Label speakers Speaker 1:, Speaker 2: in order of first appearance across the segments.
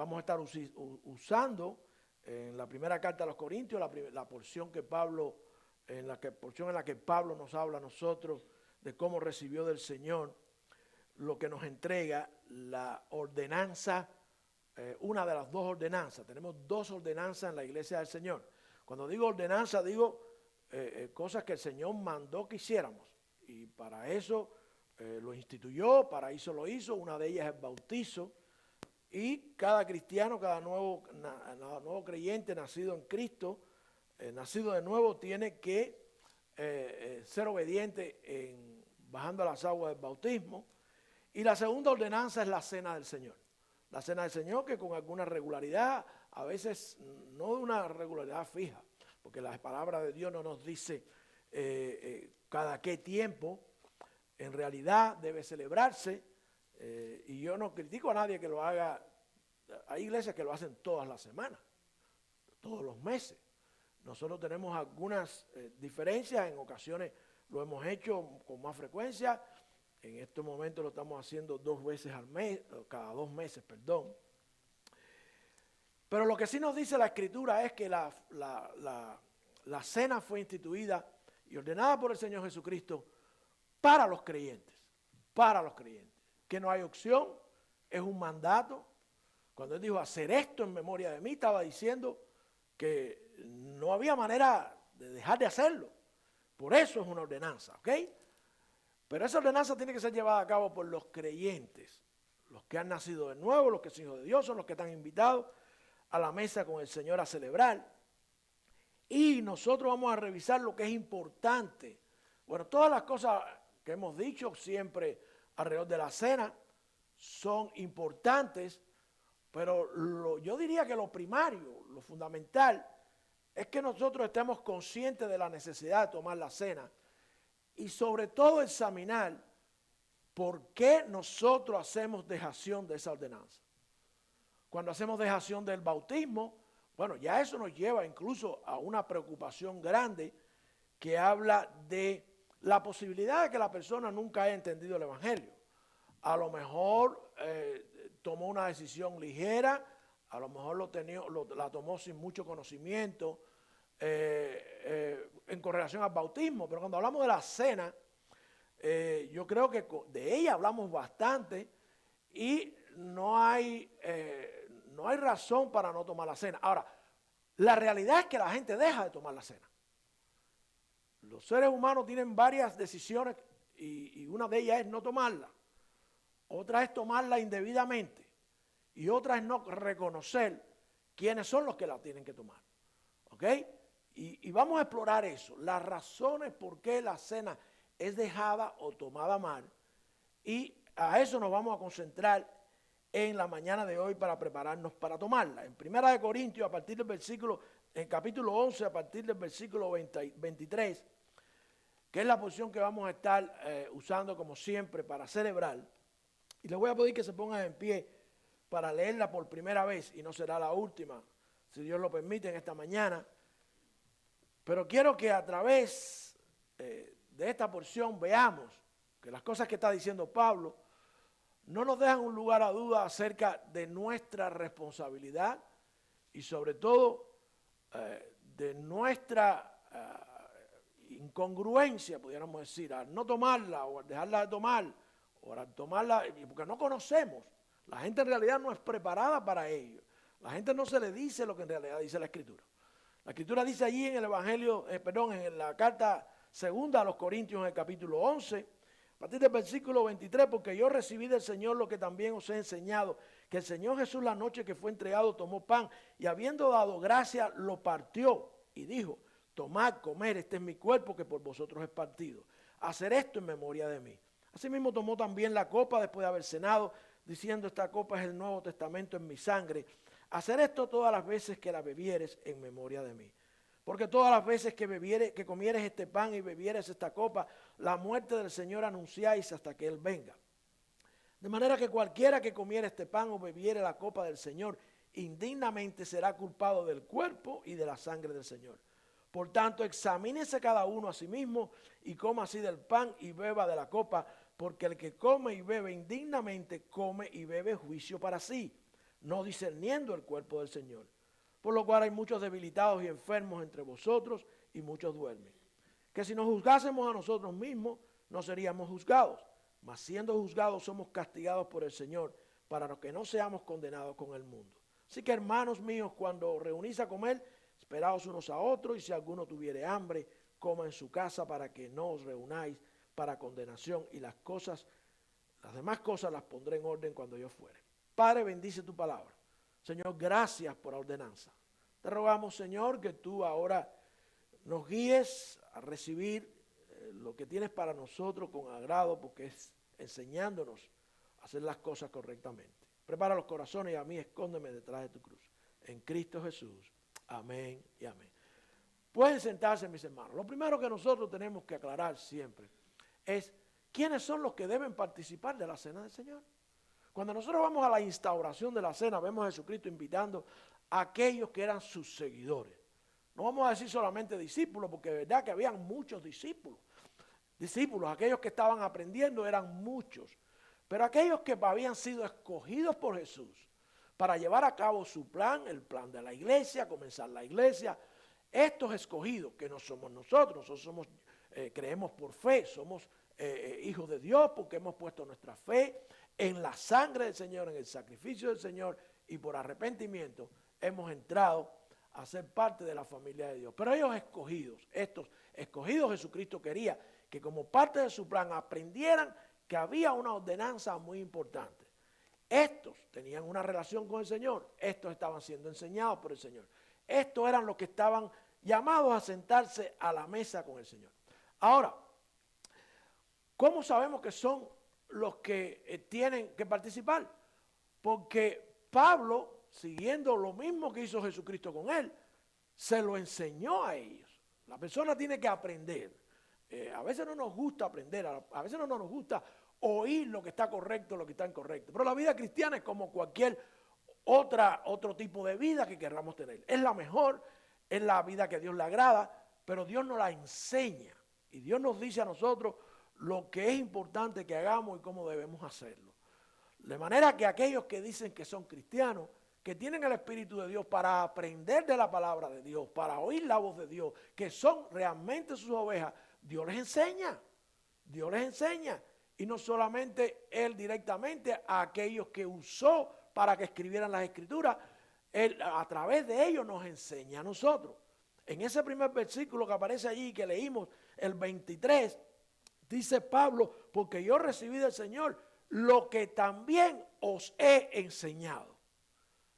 Speaker 1: vamos a estar usando en la primera carta a los Corintios la porción que Pablo, porción en la que Pablo nos habla a nosotros de cómo recibió del Señor lo que nos entrega la ordenanza, una de las dos ordenanzas. Tenemos dos ordenanzas en la iglesia del Señor. Cuando digo ordenanza, digo cosas que el Señor mandó que hiciéramos. Y para eso lo instituyó, para eso lo hizo. Una de ellas es el bautizo. Y cada cristiano, cada nuevo creyente nacido en Cristo, nacido de nuevo, tiene que ser obediente bajando las aguas del bautismo. Y la segunda ordenanza es la cena del Señor. La cena del Señor, que con alguna regularidad, a veces no de una regularidad fija, porque la palabra de Dios no nos dice cada qué tiempo, en realidad debe celebrarse, y yo no critico a nadie que lo haga. Hay iglesias que lo hacen todas las semanas, todos los meses. Nosotros tenemos algunas diferencias, en ocasiones lo hemos hecho con más frecuencia. En estos momentos lo estamos haciendo 2 veces al mes, cada 2 meses, perdón. Pero lo que sí nos dice la Escritura es que la cena fue instituida y ordenada por el Señor Jesucristo para los creyentes, que no hay opción, es un mandato. Cuando Él dijo hacer esto en memoria de mí, estaba diciendo que no había manera de dejar de hacerlo. Por eso es una ordenanza, ¿ok? Pero esa ordenanza tiene que ser llevada a cabo por los creyentes, los que han nacido de nuevo, los que son hijos de Dios, son los que están invitados a la mesa con el Señor a celebrar. Y nosotros vamos a revisar lo que es importante. Bueno, todas las cosas que hemos dicho siempre alrededor de la cena son importantes, pero yo diría que lo primario, lo fundamental, es que nosotros estemos conscientes de la necesidad de tomar la cena y sobre todo examinar por qué nosotros hacemos dejación de esa ordenanza. Cuando hacemos dejación del bautismo, bueno, ya eso nos lleva incluso a una preocupación grande que habla de la posibilidad de que la persona nunca haya entendido el Evangelio. A lo mejor tomó una decisión ligera, a lo mejor la tomó sin mucho conocimiento en correlación al bautismo, pero cuando hablamos de la cena, yo creo que de ella hablamos bastante y no hay razón para no tomar la cena. Ahora, la realidad es que la gente deja de tomar la cena. Los seres humanos tienen varias decisiones y una de ellas es no tomarla. Otra es tomarla indebidamente y otra es no reconocer quiénes son los que la tienen que tomar. ¿Ok? Y vamos a explorar eso, las razones por qué la cena es dejada o tomada mal. Y a eso nos vamos a concentrar en la mañana de hoy para prepararnos para tomarla. En 1 Corintios, a partir del versículo, en capítulo 11, a partir del versículo 23, que es la porción que vamos a estar usando como siempre para celebrar. Y les voy a pedir que se pongan en pie para leerla por primera vez, y no será la última, si Dios lo permite, en esta mañana. Pero quiero que a través de esta porción veamos que las cosas que está diciendo Pablo no nos dejan un lugar a duda acerca de nuestra responsabilidad y sobre todo de nuestra incongruencia, pudiéramos decir, al no tomarla o al dejarla de tomar o al tomarla, porque no conocemos. La gente en realidad no es preparada para ello. La gente no se le dice lo que en realidad dice la Escritura. La Escritura dice allí en el Evangelio, en la carta segunda a los Corintios, en el capítulo 11, a partir del versículo 23, porque yo recibí del Señor lo que también os he enseñado, que el Señor Jesús la noche que fue entregado tomó pan y habiendo dado gracia lo partió y dijo, tomad, comer, este es mi cuerpo que por vosotros es partido. Hacer esto en memoria de mí. Asimismo tomó también la copa después de haber cenado, diciendo esta copa es el Nuevo Testamento en mi sangre. Hacer esto todas las veces que la bebieres en memoria de mí. Porque todas las veces que comieres este pan y bebieres esta copa, la muerte del Señor anunciáis hasta que Él venga. De manera que cualquiera que comiere este pan o bebiere la copa del Señor, indignamente será culpado del cuerpo y de la sangre del Señor. Por tanto, examínese cada uno a sí mismo y coma así del pan y beba de la copa, porque el que come y bebe indignamente come y bebe juicio para sí, no discerniendo el cuerpo del Señor. Por lo cual hay muchos debilitados y enfermos entre vosotros y muchos duermen. Que si nos juzgásemos a nosotros mismos, no seríamos juzgados, mas siendo juzgados somos castigados por el Señor, para que no seamos condenados con el mundo. Así que, hermanos míos, cuando reunís a comer, esperaos unos a otros, y si alguno tuviere hambre, coma en su casa, para que no os reunáis para condenación, y las demás cosas las pondré en orden cuando yo fuere. Padre, bendice tu palabra. Señor, gracias por la ordenanza. Te rogamos, Señor, que tú ahora nos guíes a recibir lo que tienes para nosotros con agrado, porque es enseñándonos a hacer las cosas correctamente. Prepara los corazones y a mí escóndeme detrás de tu cruz. En Cristo Jesús. Amén y amén. Pueden sentarse, mis hermanos. Lo primero que nosotros tenemos que aclarar siempre es quiénes son los que deben participar de la cena del Señor. Cuando nosotros vamos a la instauración de la cena, vemos a Jesucristo invitando a aquellos que eran sus seguidores. No vamos a decir solamente discípulos, porque de verdad que habían muchos discípulos. Discípulos, aquellos que estaban aprendiendo eran muchos. Pero aquellos que habían sido escogidos por Jesús para llevar a cabo su plan, el plan de la iglesia, comenzar la iglesia, estos escogidos, que no somos nosotros somos, creemos por fe, somos hijos de Dios porque hemos puesto nuestra fe en la sangre del Señor, en el sacrificio del Señor, y por arrepentimiento hemos entrado a ser parte de la familia de Dios. Pero ellos escogidos, estos escogidos, Jesucristo quería que como parte de su plan aprendieran que había una ordenanza muy importante. Estos tenían una relación con el Señor, estos estaban siendo enseñados por el Señor. Estos eran los que estaban llamados a sentarse a la mesa con el Señor. Ahora, ¿cómo sabemos que son los que tienen que participar? Porque Pablo, siguiendo lo mismo que hizo Jesucristo con él, se lo enseñó a ellos. La persona tiene que aprender. A veces no nos gusta aprender, a veces no nos gusta oír lo que está correcto, lo que está incorrecto. Pero la vida cristiana es como cualquier otro tipo de vida que queramos tener. Es la mejor, es la vida que a Dios le agrada, pero Dios nos la enseña. Y Dios nos dice a nosotros lo que es importante que hagamos y cómo debemos hacerlo. De manera que aquellos que dicen que son cristianos, que tienen el Espíritu de Dios para aprender de la palabra de Dios, para oír la voz de Dios, que son realmente sus ovejas, Dios les enseña. Dios les enseña. Y no solamente Él directamente a aquellos que usó para que escribieran las Escrituras, Él a través de ellos nos enseña a nosotros. En ese primer versículo que aparece allí, que leímos, el 23, dice Pablo, porque yo recibí del Señor lo que también os he enseñado.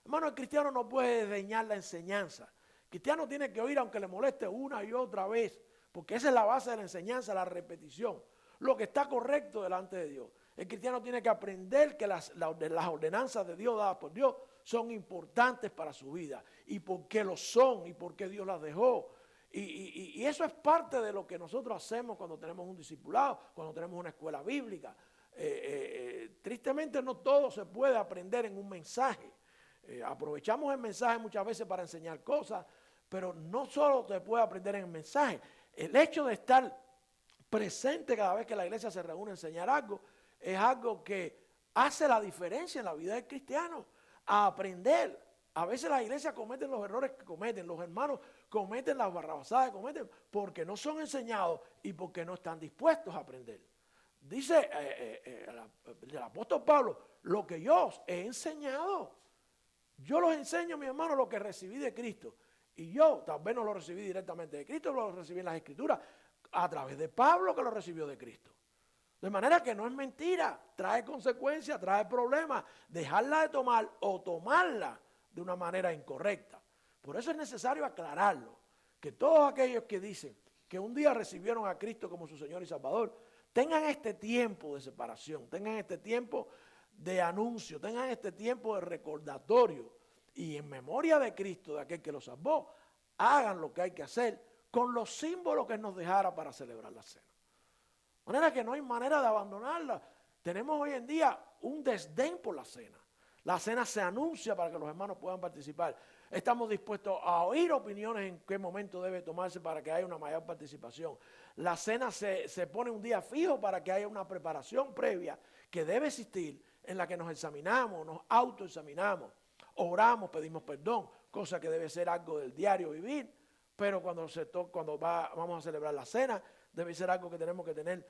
Speaker 1: Hermano, el cristiano no puede desdeñar la enseñanza. El cristiano tiene que oír aunque le moleste una y otra vez, porque esa es la base de la enseñanza, la repetición. Lo que está correcto delante de Dios. El cristiano tiene que aprender que las ordenanzas de Dios dadas por Dios son importantes para su vida. Y por qué lo son y por qué Dios las dejó. Y eso es parte de lo que nosotros hacemos cuando tenemos un discipulado, cuando tenemos una escuela bíblica. Tristemente no todo se puede aprender en un mensaje. Aprovechamos el mensaje muchas veces para enseñar cosas, pero no solo se puede aprender en el mensaje. El hecho de estar presente cada vez que la iglesia se reúne a enseñar algo, es algo que hace la diferencia en la vida del cristiano. A aprender. A veces las iglesias cometen los errores que cometen, los hermanos cometen las barrabasadas que cometen, porque no son enseñados y porque no están dispuestos a aprender. Dice el apóstol Pablo, lo que yo os he enseñado. Yo los enseño, mi hermano, lo que recibí de Cristo. Y yo tal vez no lo recibí directamente de Cristo, lo recibí en las Escrituras, a través de Pablo que lo recibió de Cristo. De manera que no es mentira, trae consecuencias, trae problemas, dejarla de tomar o tomarla de una manera incorrecta. Por eso es necesario aclararlo, que todos aquellos que dicen que un día recibieron a Cristo como su Señor y Salvador, tengan este tiempo de separación, tengan este tiempo de anuncio, tengan este tiempo de recordatorio y en memoria de Cristo, de aquel que los salvó, hagan lo que hay que hacer con los símbolos que nos dejara para celebrar la cena. De manera que no hay manera de abandonarla. Tenemos hoy en día un desdén por la cena. La cena se anuncia para que los hermanos puedan participar. Estamos dispuestos a oír opiniones en qué momento debe tomarse para que haya una mayor participación. La cena se pone un día fijo para que haya una preparación previa que debe existir en la que nos examinamos, nos autoexaminamos. oramos, pedimos perdón, cosa que debe ser algo del diario vivir, pero cuando vamos a celebrar la cena, debe ser algo que tenemos que tener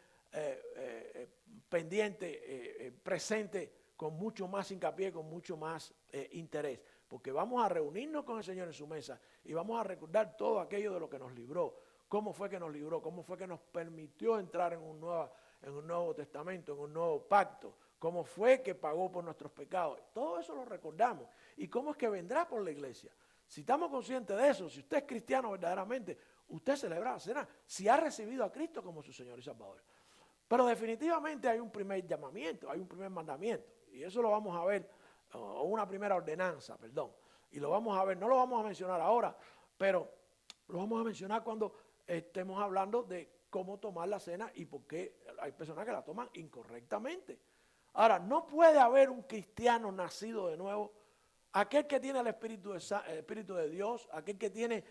Speaker 1: pendiente, presente, con mucho más hincapié, con mucho más interés, porque vamos a reunirnos con el Señor en su mesa y vamos a recordar todo aquello de lo que nos libró, cómo fue que nos libró, cómo fue que nos permitió entrar en un nuevo testamento, en un nuevo pacto, cómo fue que pagó por nuestros pecados. Todo eso lo recordamos. ¿Y cómo es que vendrá por la iglesia? Si estamos conscientes de eso, si usted es cristiano verdaderamente, usted celebra la cena si ha recibido a Cristo como su Señor y Salvador. Pero definitivamente hay un primer llamamiento, hay un primer mandamiento. Y eso lo vamos a ver, o una primera ordenanza, perdón. Y lo vamos a ver, no lo vamos a mencionar ahora, pero lo vamos a mencionar cuando estemos hablando de cómo tomar la cena y por qué hay personas que la toman incorrectamente. Ahora, no puede haber un cristiano nacido de nuevo, aquel que tiene el Espíritu de Dios, aquel que tiene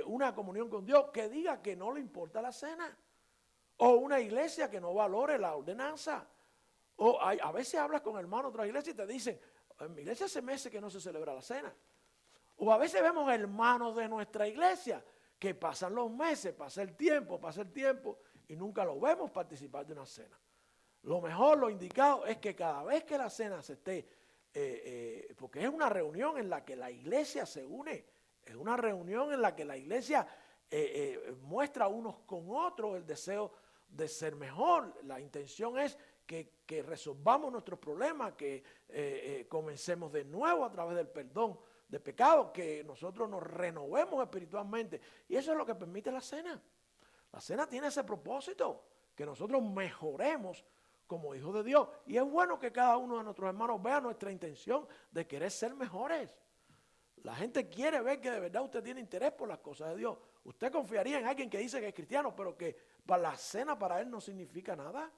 Speaker 1: una comunión con Dios, que diga que no le importa la cena. O una iglesia que no valore la ordenanza. O a veces hablas con hermanos de otra iglesia y te dicen, en mi iglesia hace meses que no se celebra la cena. O a veces vemos hermanos de nuestra iglesia que pasan los meses, pasa el tiempo y nunca lo vemos participar de una cena. Lo mejor, lo indicado es que cada vez que la cena se esté, porque es una reunión en la que la iglesia se une, es una reunión en la que la iglesia muestra unos con otros el deseo de ser mejor. La intención es que resolvamos nuestros problemas, que comencemos de nuevo a través del perdón de pecados, que nosotros nos renovemos espiritualmente. Y eso es lo que permite la cena. La cena tiene ese propósito, que nosotros mejoremos como hijos de Dios. Y es bueno que cada uno de nuestros hermanos vea nuestra intención de querer ser mejores. La gente quiere ver que de verdad usted tiene interés por las cosas de Dios. Usted confiaría en alguien que dice que es cristiano, pero que para la cena para él no significa nada.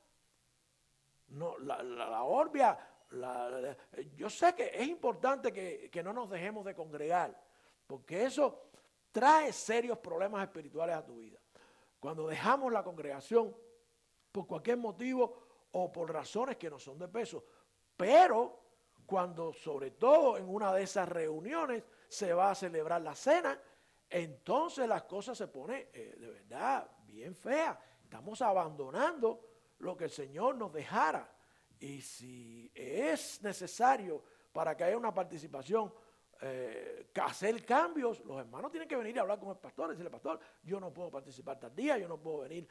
Speaker 1: No, la orbia, yo sé que es importante que no nos dejemos de congregar, porque eso trae serios problemas espirituales a tu vida. Cuando dejamos la congregación por cualquier motivo o por razones que no son de peso, pero cuando sobre todo en una de esas reuniones se va a celebrar la cena, entonces las cosas se ponen de verdad bien feas. Estamos abandonando lo que el Señor nos dejara. Y si es necesario para que haya una participación, hacer cambios, los hermanos tienen que venir a hablar con el pastor y decirle, pastor, yo no puedo participar tal día, yo no puedo venir.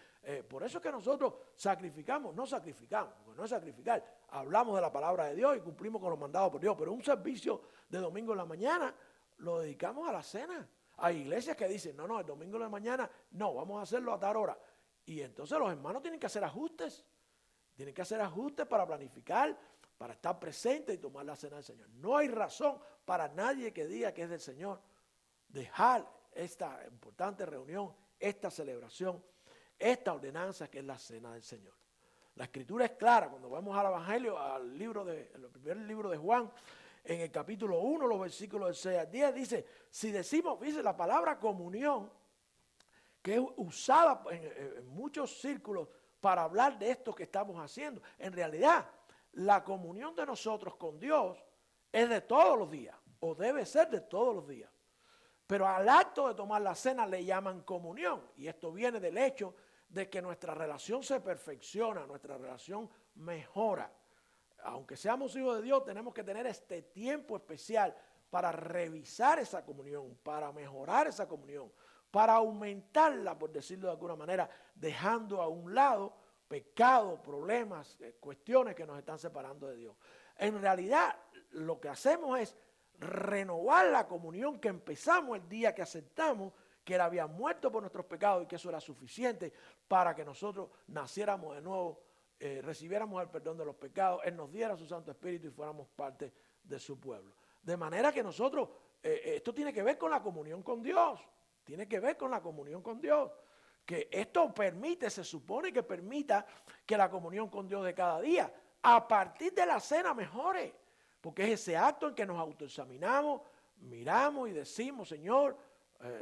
Speaker 1: Por eso es que nosotros no sacrificamos, porque no es sacrificar, hablamos de la palabra de Dios y cumplimos con los mandados por Dios, pero un servicio de domingo en la mañana lo dedicamos a la cena. Hay iglesias que dicen, no, el domingo en la mañana, no, vamos a hacerlo a tal hora. Y entonces los hermanos tienen que hacer ajustes. Tienen que hacer ajustes para planificar, para estar presentes y tomar la cena del Señor. No hay razón para nadie que diga que es del Señor dejar esta importante reunión, esta celebración, esta ordenanza que es la cena del Señor. La Escritura es clara. Cuando vamos al Evangelio, al primer libro de Juan, en el capítulo 1, los versículos del 6 al 10, dice, si decimos, dice la palabra comunión, que es usada en muchos círculos para hablar de esto que estamos haciendo. En realidad, la comunión de nosotros con Dios es de todos los días, o debe ser de todos los días. Pero al acto de tomar la cena le llaman comunión, y esto viene del hecho de que nuestra relación se perfecciona, nuestra relación mejora. Aunque seamos hijos de Dios, tenemos que tener este tiempo especial para revisar esa comunión, para mejorar esa comunión, para aumentarla, por decirlo de alguna manera, dejando a un lado pecado, problemas, cuestiones que nos están separando de Dios. En realidad, lo que hacemos es renovar la comunión que empezamos el día que aceptamos que Él había muerto por nuestros pecados y que eso era suficiente para que nosotros naciéramos de nuevo, recibiéramos el perdón de los pecados, Él nos diera su Santo Espíritu y fuéramos parte de su pueblo. De manera que nosotros, esto tiene que ver con la comunión con Dios. Tiene que ver con la comunión con Dios. Que esto permite, se supone que permita que la comunión con Dios de cada día, a partir de la cena, mejore. Porque es ese acto en que nos autoexaminamos, miramos y decimos, Señor,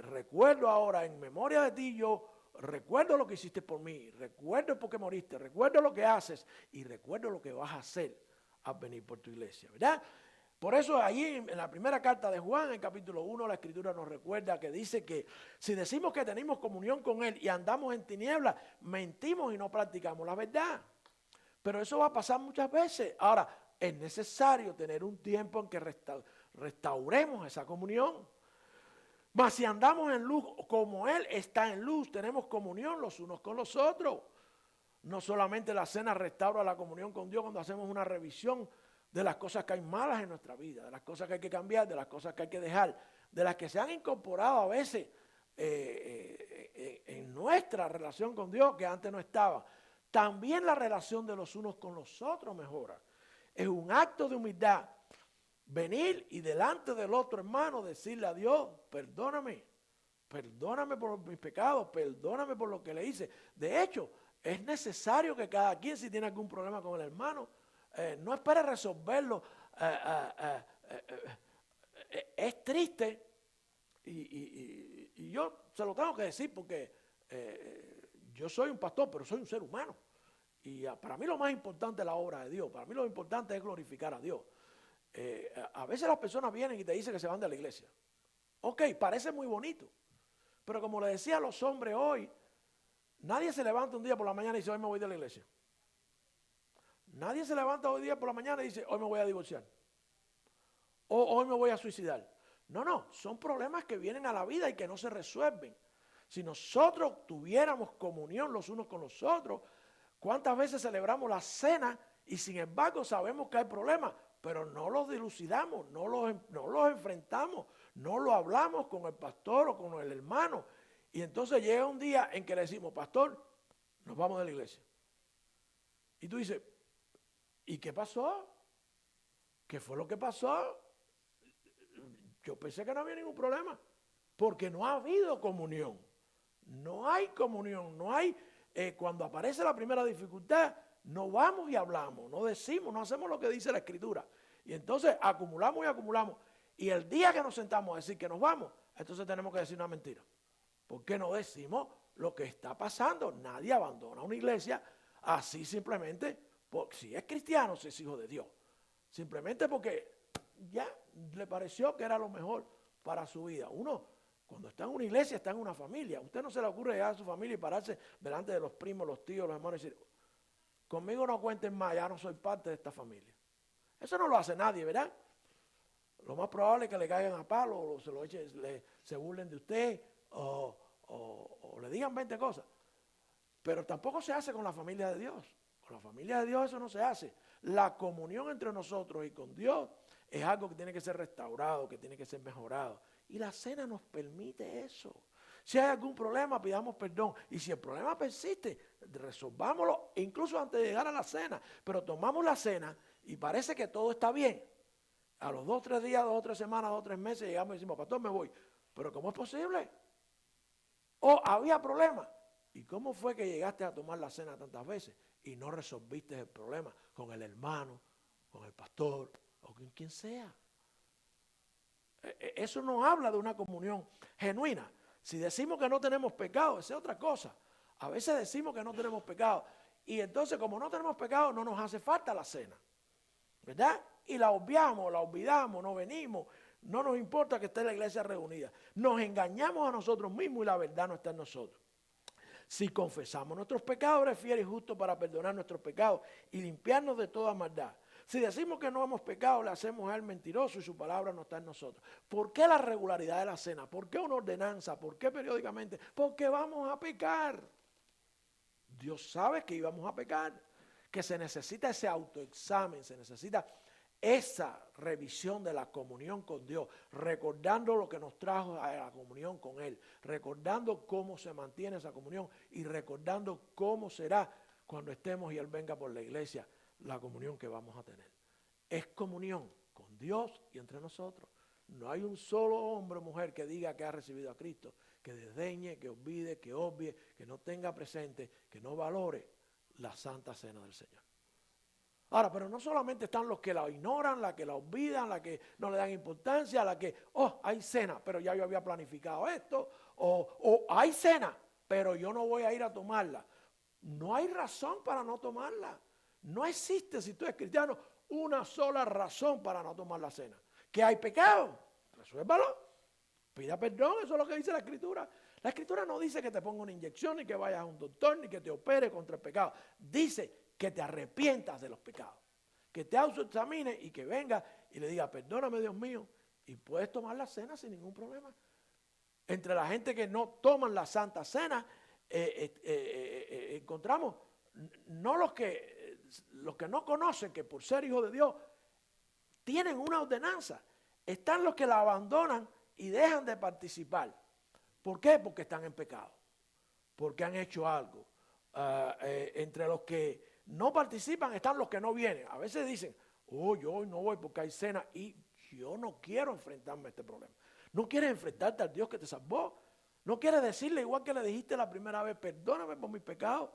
Speaker 1: recuerdo ahora en memoria de ti, yo recuerdo lo que hiciste por mí, recuerdo por qué moriste, recuerdo lo que haces y recuerdo lo que vas a hacer al venir por tu iglesia, ¿verdad? Por eso ahí en la primera carta de Juan, en capítulo 1, la Escritura nos recuerda que dice que si decimos que tenemos comunión con Él y andamos en tinieblas, mentimos y no practicamos la verdad. Pero eso va a pasar muchas veces. Ahora, es necesario tener un tiempo en que restauremos esa comunión. Mas si andamos en luz como Él está en luz, tenemos comunión los unos con los otros. No solamente la cena restaura la comunión con Dios cuando hacemos una revisión de las cosas que hay malas en nuestra vida, de las cosas que hay que cambiar, de las cosas que hay que dejar, de las que se han incorporado a veces en nuestra relación con Dios que antes no estaba. También la relación de los unos con los otros mejora. Es un acto de humildad venir y delante del otro hermano decirle a Dios, perdóname por mis pecados, perdóname por lo que le hice. De hecho, es necesario que cada quien, si tiene algún problema con el hermano, no espere resolverlo. Es triste y yo se lo tengo que decir porque yo soy un pastor, pero soy un ser humano. Y para mí lo más importante es la obra de Dios. Para mí lo importante es glorificar a Dios. A veces las personas vienen y te dicen que se van de la iglesia. Ok, parece muy bonito. Pero como le decía a los hombres hoy, nadie se levanta un día por la mañana y dice, hoy me voy de la iglesia. Nadie se levanta hoy día por la mañana y dice, hoy me voy a divorciar. O hoy me voy a suicidar. No, son problemas que vienen a la vida y que no se resuelven. Si nosotros tuviéramos comunión los unos con los otros, ¿cuántas veces celebramos la cena y sin embargo sabemos que hay problemas? Pero no los dilucidamos, no los enfrentamos, no lo hablamos con el pastor o con el hermano. Y entonces llega un día en que le decimos, pastor, nos vamos de la iglesia. Y tú dices, ¿y qué pasó? ¿Qué fue lo que pasó? Yo pensé que no había ningún problema, porque no ha habido comunión. No hay comunión, no hay, cuando aparece la primera dificultad, no vamos y hablamos, no decimos, no hacemos lo que dice la Escritura. Y entonces acumulamos y acumulamos. Y el día que nos sentamos a decir que nos vamos, entonces tenemos que decir una mentira. Porque no decimos lo que está pasando. Nadie abandona una iglesia así simplemente, si es cristiano, si es hijo de Dios. Simplemente porque ya le pareció que era lo mejor para su vida. Uno, cuando está en una iglesia, está en una familia. A usted no se le ocurre llegar a su familia y pararse delante de los primos, los tíos, los hermanos y decir, conmigo no cuenten más, ya no soy parte de esta familia. Eso no lo hace nadie, ¿verdad? Lo más probable es que le caigan a palo, o se lo echen, se burlen de usted, o le digan 20 cosas. Pero tampoco se hace con la familia de Dios. Con la familia de Dios eso no se hace. La comunión entre nosotros y con Dios es algo que tiene que ser restaurado, que tiene que ser mejorado. Y la cena nos permite eso. Si hay algún problema, pidamos perdón. Y si el problema persiste, resolvámoslo incluso antes de llegar a la cena. Pero tomamos la cena y parece que todo está bien. A los 2 o 3 días, 2 o 3 semanas, 2 o 3 meses, llegamos y decimos, pastor, me voy. Pero ¿cómo es posible? O había problemas. ¿Y cómo fue que llegaste a tomar la cena tantas veces y no resolviste el problema con el hermano, con el pastor o con quien sea? Eso no habla de una comunión genuina. Si decimos que no tenemos pecado, esa es otra cosa. A veces decimos que no tenemos pecado y entonces como no tenemos pecado no nos hace falta la cena, ¿verdad? Y la obviamos, la olvidamos, no venimos, no nos importa que esté la iglesia reunida. Nos engañamos a nosotros mismos y la verdad no está en nosotros. Si confesamos nuestros pecados, eres fiel y justo para perdonar nuestros pecados y limpiarnos de toda maldad. Si decimos que no hemos pecado, le hacemos a él mentiroso y su palabra no está en nosotros. ¿Por qué la regularidad de la cena? ¿Por qué una ordenanza? ¿Por qué periódicamente? Porque vamos a pecar. Dios sabe que íbamos a pecar, que se necesita ese autoexamen, se necesita esa revisión de la comunión con Dios, recordando lo que nos trajo a la comunión con Él, recordando cómo se mantiene esa comunión y recordando cómo será cuando estemos y Él venga por la iglesia, la comunión que vamos a tener. Es comunión con Dios y entre nosotros. No hay un solo hombre o mujer que diga que ha recibido a Cristo, que desdeñe, que olvide, que obvie, que no tenga presente, que no valore la Santa Cena del Señor. Ahora, pero no solamente están los que la ignoran, la que la olvidan, la que no le dan importancia, la que, hay cena, pero ya yo había planificado esto, o hay cena, pero yo no voy a ir a tomarla. No hay razón para no tomarla. No existe, si tú eres cristiano, una sola razón para no tomar la cena. ¿Que hay pecado? Resuélvalo. Pida perdón, eso es lo que dice la Escritura. La Escritura no dice que te ponga una inyección, ni que vayas a un doctor, ni que te opere contra el pecado. Dice que te arrepientas de los pecados. Que te autoexamines y que venga y le diga, perdóname Dios mío, y puedes tomar la cena sin ningún problema. Entre la gente que no toman la Santa Cena, encontramos no los que no conocen que por ser hijos de Dios tienen una ordenanza. Están los que la abandonan y dejan de participar. ¿Por qué? Porque están en pecado. Porque han hecho algo. Entre los que no participan están los que no vienen. A veces dicen, oh, yo hoy no voy porque hay cena y yo no quiero enfrentarme a este problema. No quieres enfrentarte al Dios que te salvó. No quieres decirle igual que le dijiste la primera vez, perdóname por mis pecados.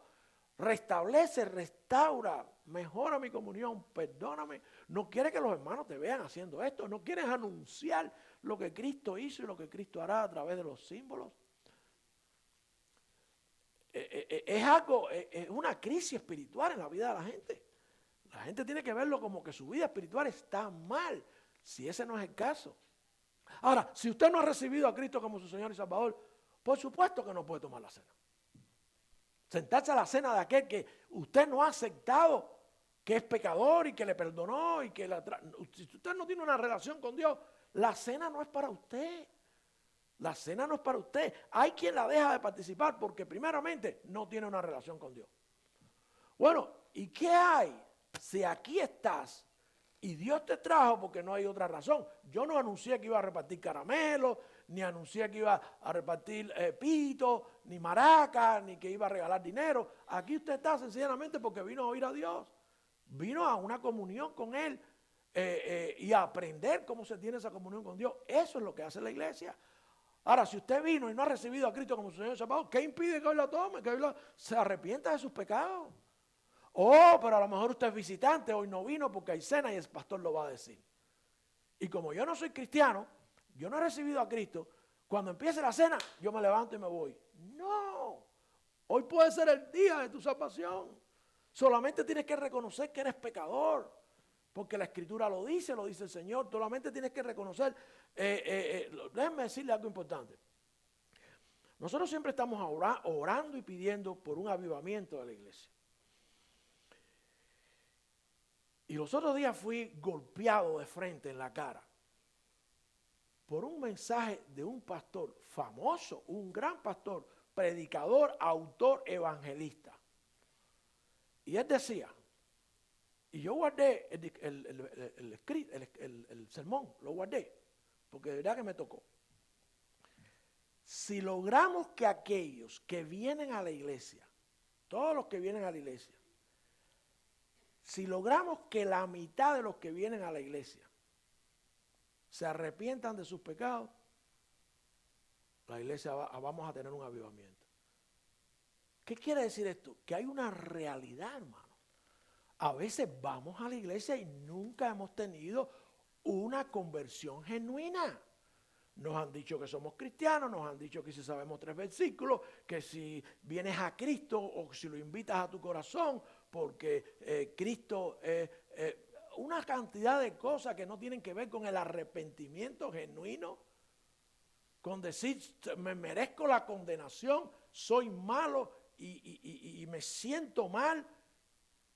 Speaker 1: Restablece, restaura, mejora mi comunión, perdóname. No quieres que los hermanos te vean haciendo esto. No quieres anunciar lo que Cristo hizo y lo que Cristo hará a través de los símbolos. Es algo, es una crisis espiritual en la vida de la gente. La gente tiene que verlo como que su vida espiritual está mal, si ese no es el caso. Ahora, si usted no ha recibido a Cristo como su Señor y Salvador, por supuesto que no puede tomar la cena. Sentarse a la cena de aquel que usted no ha aceptado, que es pecador y que le perdonó y que si usted no tiene una relación con Dios, la cena no es para usted. La cena no es para usted. Hay quien la deja de participar porque primeramente no tiene una relación con Dios. Bueno, ¿y qué hay si aquí estás y Dios te trajo porque no hay otra razón? Yo no anuncié que iba a repartir caramelos, ni anuncié que iba a repartir pitos, ni maracas, ni que iba a regalar dinero. Aquí usted está sencillamente porque vino a oír a Dios. Vino a una comunión con Él y a aprender cómo se tiene esa comunión con Dios. Eso es lo que hace la iglesia. Ahora, si usted vino y no ha recibido a Cristo como su Señor y Salvador, ¿qué impide que hoy lo tome? Que hoy se arrepienta de sus pecados. Oh, pero a lo mejor usted es visitante, hoy no vino porque hay cena y el pastor lo va a decir. Y como yo no soy cristiano, yo no he recibido a Cristo, cuando empiece la cena, yo me levanto y me voy. No, hoy puede ser el día de tu salvación. Solamente tienes que reconocer que eres pecador. Porque la Escritura lo dice el Señor. Solamente tienes que reconocer. Déjenme decirle algo importante. Nosotros siempre estamos orando y pidiendo por un avivamiento de la iglesia. Y los otros días fui golpeado de frente en la cara por un mensaje de un pastor famoso, un gran pastor, predicador, autor, evangelista. Y él decía, y yo guardé el sermón, lo guardé, porque de verdad que me tocó. Si logramos que aquellos que vienen a la iglesia, todos los que vienen a la iglesia, si logramos que la mitad de los que vienen a la iglesia se arrepientan de sus pecados, la iglesia vamos a tener un avivamiento. ¿Qué quiere decir esto? Que hay una realidad, hermano. A veces vamos a la iglesia y nunca hemos tenido una conversión genuina. Nos han dicho que somos cristianos, nos han dicho que si sabemos 3 versículos, que si vienes a Cristo o si lo invitas a tu corazón, porque Cristo una cantidad de cosas que no tienen que ver con el arrepentimiento genuino, con decir, me merezco la condenación, soy malo y me siento mal.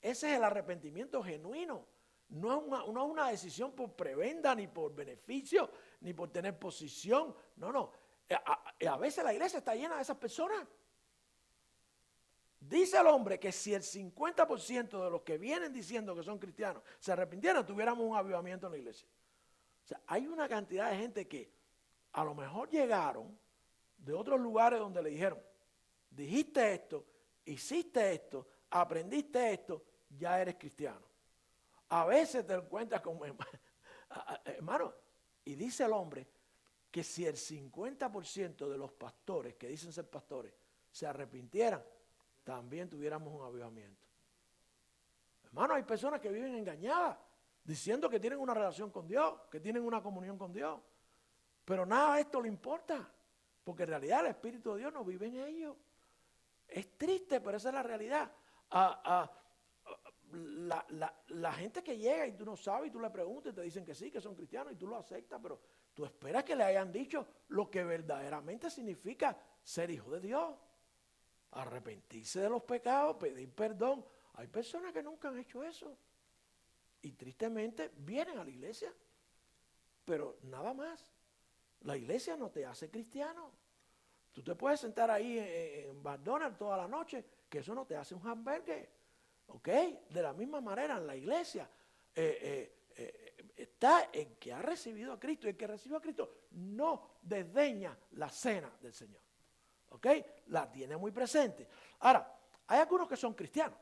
Speaker 1: Ese es el arrepentimiento genuino. No es una decisión por prebenda, ni por beneficio, ni por tener posición. No. A veces la iglesia está llena de esas personas. Dice el hombre que si el 50% de los que vienen diciendo que son cristianos se arrepintieran, tuviéramos un avivamiento en la iglesia. O sea, hay una cantidad de gente que a lo mejor llegaron de otros lugares donde le dijeron, dijiste esto, hiciste esto, aprendiste esto, ya eres cristiano. A veces te encuentras como hermano, y dice el hombre que si el 50% de los pastores que dicen ser pastores se arrepintieran, también tuviéramos un avivamiento. Hermano, hay personas que viven engañadas, diciendo que tienen una relación con Dios, que tienen una comunión con Dios, pero nada de esto le importa, porque en realidad el Espíritu de Dios no vive en ellos. Es triste, pero esa es la realidad. la gente que llega y tú no sabes y tú le preguntas y te dicen que sí, que son cristianos y tú lo aceptas, pero tú esperas que le hayan dicho lo que verdaderamente significa ser hijo de Dios. Arrepentirse de los pecados, pedir perdón. Hay personas que nunca han hecho eso y tristemente vienen a la iglesia, pero nada más. La iglesia no te hace cristiano. Tú te puedes sentar ahí en McDonald's toda la noche, que eso no te hace un hamburger. ¿Ok? De la misma manera en la iglesia está el que ha recibido a Cristo, y el que recibió a Cristo no desdeña la cena del Señor. ¿Ok? La tiene muy presente. Ahora, hay algunos que son cristianos,